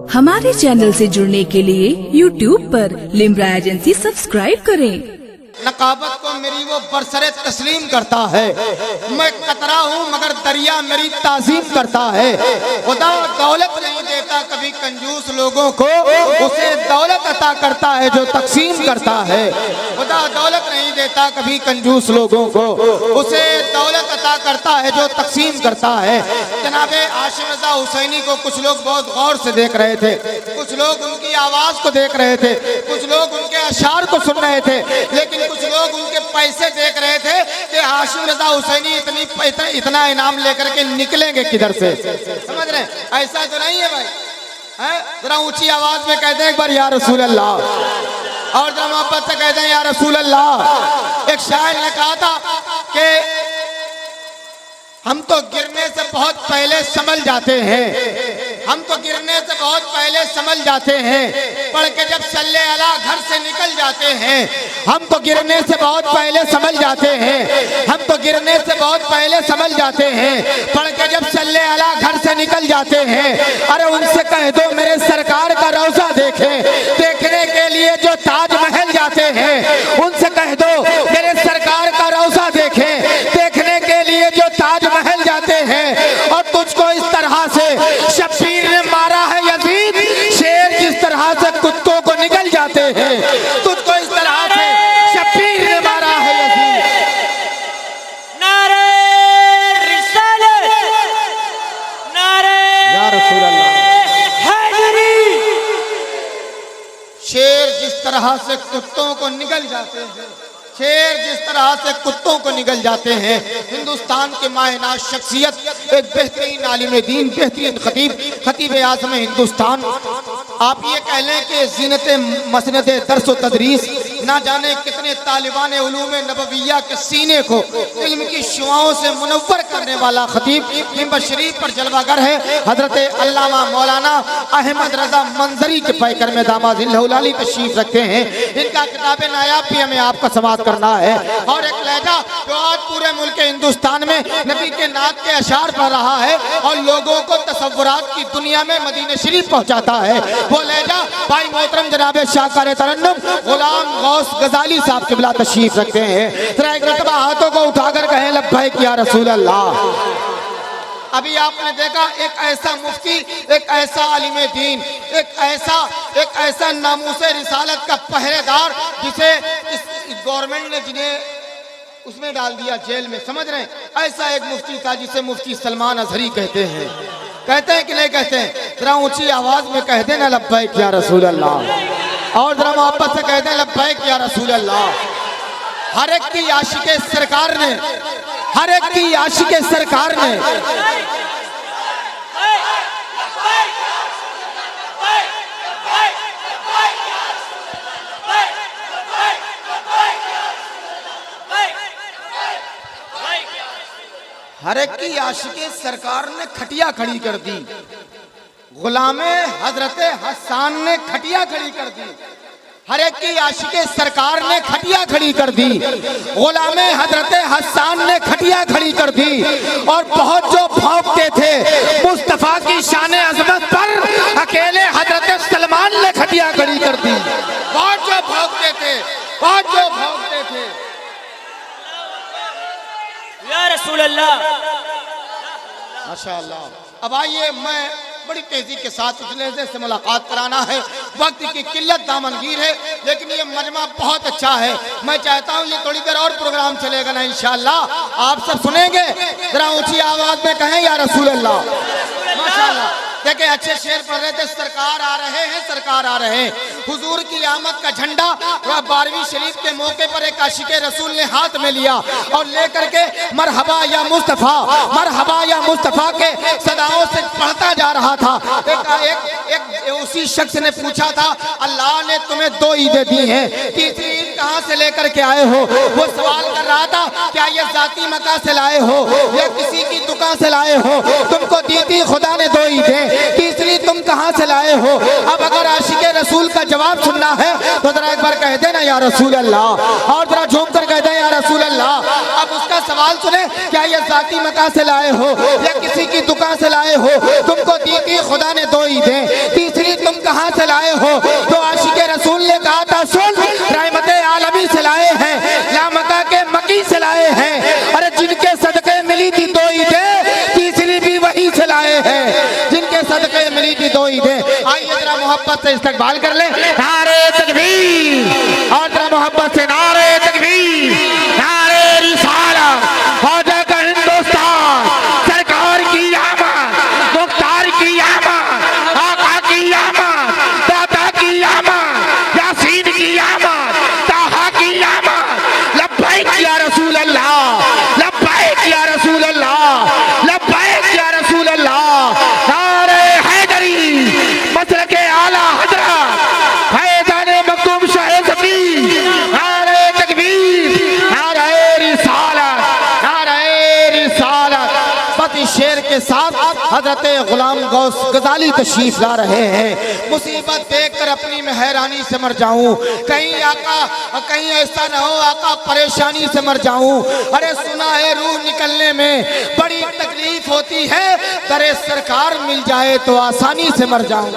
हमारे चैनल से जुड़ने के लिए YouTube पर लिम्रा एजेंसी सब्सक्राइब करें। नकाबत को मेरी वो बरसरे तस्लीम करता है। मैं कतरा हूँ मगर दरिया मेरी ताजीम करता है। खुदा दौलत नहीं देता कभी कंजूस लोगों को, उसे दौलत अता करता है जो तकसीम करता है। खुदा दौलत नहीं देता कभी कंजूस लोगों को, उसे दौलत अता करता है जो तकसीम करता है। जनाबे आशिम रज़ा हुसैनी को कुछ लोग बहुत गौर से देख रहे थे, कुछ लोग उनकी आवाज को देख रहे थे, कुछ लोग उनके अशार को सुन रहे थे, लेकिन कुछ लोग उनके पैसे देख रहे थे कि हाशिम रज़ा हुसैनी इतना इनाम लेकर के निकलेंगे किधर से। समझ रहे? ऐसा तो नहीं है भाई। जरा ऊंची आवाज में कहते हैं एक बार या रसूल अल्लाह, और जरा मोहब्बत से कहते हैं या रसूल अल्लाह। एक शायर ने कहा था कि हम तो गिरने से बहुत पहले संभल जाते हैं, हम तो गिरने से बहुत पहले संभल जाते हैं, पढ़ के जब सल्ले अला घर से निकल जाते हैं। हम तो गिरने से बहुत पहले संभल जाते हैं, हम तो गिरने से बहुत पहले संभल जाते हैं, पढ़ के जब सल्ले अला घर से निकल जाते हैं। अरे उनसे कह दो मेरे सरकार का रोजा देखें, देखने के लिए जो ताजमहल जाते हैं। उनसे कह दो मेरे सरकार का रोजा देखें, देखने के लिए जो ताजमहल जाते हैं। और तुझको इस तरह से शब्बीर ने मारा है यजीद, शेर जिस तरह से कुत्तों को निकल जाते हैं, तुझको इस तरह से शब्बीर ने मारा है यजीद। नारे रिसालत, नारे या रसूल अल्लाह। हैदरी। शेर जिस तरह से कुत्तों को निकल जाते हैं, शेर जिस तरह से कुत्तों को निकल जाते हैं। हिंदुस्तान के मायनाज शख्सियत, एक बेहतरीन आलिम दीन, बेहतरीन खतीब आज़म हिंदुस्तान। आप ये कह लें कि ज़ीनत मसनद दर्स व तदरीस, ना जाने कितने तालिबान उलूम नबविया के सीने को इल्म की शुआओं से मुनव्वर करने वाला खतीब मिंबर शरीफ पर जलवागर है हजरत अल्लामा मौलाना अहमद रजा मंजरी के पैकर में दामाज़िल्लाहुल तशरीफ रखते हैं। इनका किताब नायाब भी हमें आपका समाज करना है। और एक लहजा जो आज पूरे मुल्क हिंदुस्तान में नबी के नात के अशार पढ़ रहा है और लोगों को तसव्वुरात की दुनिया में मदीने शरीफ पहुंचाता है, वो लहजा भाई मोहतरम जनाब शाहकार तरन्नुम गुलाम गौस गजाली साहब क़िबला तशरीफ रखते हैं। जरा एक मरतबा हाथों को उठाकर कहें लब्बैक या रसूल अल्लाह। अभी आपने देखा एक ऐसा मुफ्ती, एक ऐसा आलिम दीन, एक ऐसा नामूसे रिसालत का पहरेदार जिसे इस गवर्नमेंट ने जिन्हें उसमें डाल दिया जेल में। समझ रहे हैं? ऐसा एक मुफ्ती था जिसे मुफ्ती सलमान अजहरी कहते हैं। कहते हैं कि नहीं कहते हैं? जरा ऊंची आवाज में कहते हैं ना लब्बैक या रसूल अल्लाह, और जरा मोहब्बत से कहते हैं लब्बैक या रसूल अल्लाह। हर एक की आशिके सरकार ने, हर एक की आशिके सरकार ने हर एक की आशिके सरकार ने खटिया खड़ी कर दी। गुलामे हजरत हसन ने खटिया खड़ी कर दी। हर एक की आशिके सरकार ने खटिया खड़ी कर दी। गुलामे हजरत हसन ने खटिया खड़ी कर दी। और बहुत जो भौंकते थे मुस्तफा की शान अजमत पर, अकेले हजरत सलमान ने खटिया खड़ी कर दी। बहुत जो भौंकते थे, बहुत जो भौंकते थे। या रसूल अल्लाह। माशाअल्लाह। अब आइए, मैं बड़ी तेजी के साथ उस लहजे से मुलाकात कराना है। वक्त की किल्लत दामनगीर है, लेकिन ये मजमा बहुत अच्छा है। मैं चाहता हूँ ये थोड़ी देर और प्रोग्राम चलेगा ना इंशाअल्लाह, आप सब सुनेंगे। जरा ऊंची आवाज में कहें या रसूल अल्लाह। माशाअल्लाह। देखिए अच्छे शेर पढ़ रहे थे, सरकार आ रहे हैं, सरकार आ रहे हैं। हुजूर की आमद का झंडा 12वीं शरीफ के मौके पर एक आशिके रसूल ने हाथ में लिया और लेकर के मरहबा या मुस्तफा, मरहबा या मुस्तफा के सदाओं से पढ़ता जा रहा था। एक उसी शख्स ने पूछा था, अल्लाह ने तुम्हें 2 ईदें दी हैं, तीसरी ईद कहाँ से लेकर के आए हो? वो सवाल कर रहा था, क्या ये जाती मका से लाए हो या किसी की दुकान से लाए हो? तुमको दी थी खुदा ने 2 ईदें, तीसरी तुम कहां से लाए हो? अब अगर आशिके रसूल का जवाब सुनना है तो जरा एक बार कह देना या रसूल अल्लाह, और जरा झूम कर कह दे या रसूल अल्लाह। अब उसका सवाल सवाल सुने, क्या ये जाती मका से लाए हो या किसी की दुकान से लाए हो? तुमको दी थी खुदा ने 2 ईदें, तीसरी तुम कहाँ से लाए हो? तो आशिक रसूल ने कहा था सुन, रहमत आलमी से लाए हैं, लामका के मकी से लाए हैं। अरे जिनके सदके मिली थी 2 ईदें, तीसरी भी वही से लाए हैं जिनके सदके मिली थी 2 ईदें। आइए जरा मोहब्बत से इस्तकबाल कर ले, नारे तकबीर, और जरा मोहब्बत से नारे तकबीर, नारे रिसालत, ख्वाजा का हिंदुस्तान, सरकार की आमद, मुख्तार की आमद, आका की आमद, दादा की आमद, यासीन की आमद, ताहा की आमद। लब्बैक या रसूल अल्लाह, लब्बैक या रसूल अल्लाह, लब्बैक या रसूल अल्लाह। नारे हैदरी, मसलके आला हजरत, फैज़ान मखदूम शाह सफी, नारे तकबीर, नारे रिसालत, नारे रिसालत। बस इस शेर के साथ हजरत गुलाम गौस गजाली तशरीफ ला रहे हैं। मुसीबत देखकर अपनी मैं हैरानी से मर जाऊं, कहीं आका, कहीं ऐसा न हो आका परेशानी से मर जाऊं। अरे सुना है रूह निकलने में बड़ी तकलीफ होती है, दरे सरकार मिल जाए तो आसानी से मर जाऊं।